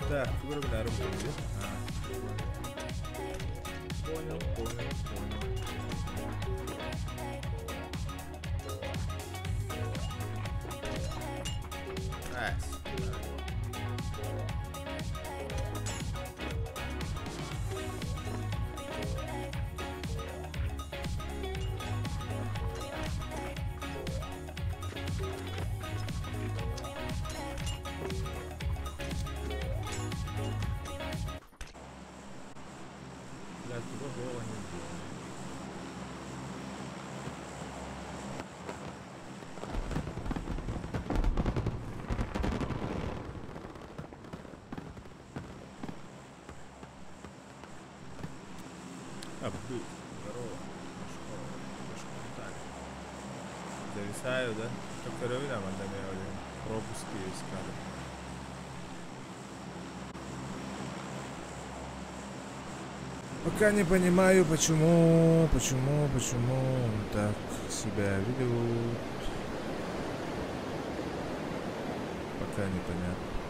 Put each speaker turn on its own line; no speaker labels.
Так, фигура на руку. Понял. Здорово. Зависаю, да? Как ровно мандаме пропуски искали. Пока не понимаю, почему он так себя ведут. Пока непонятно.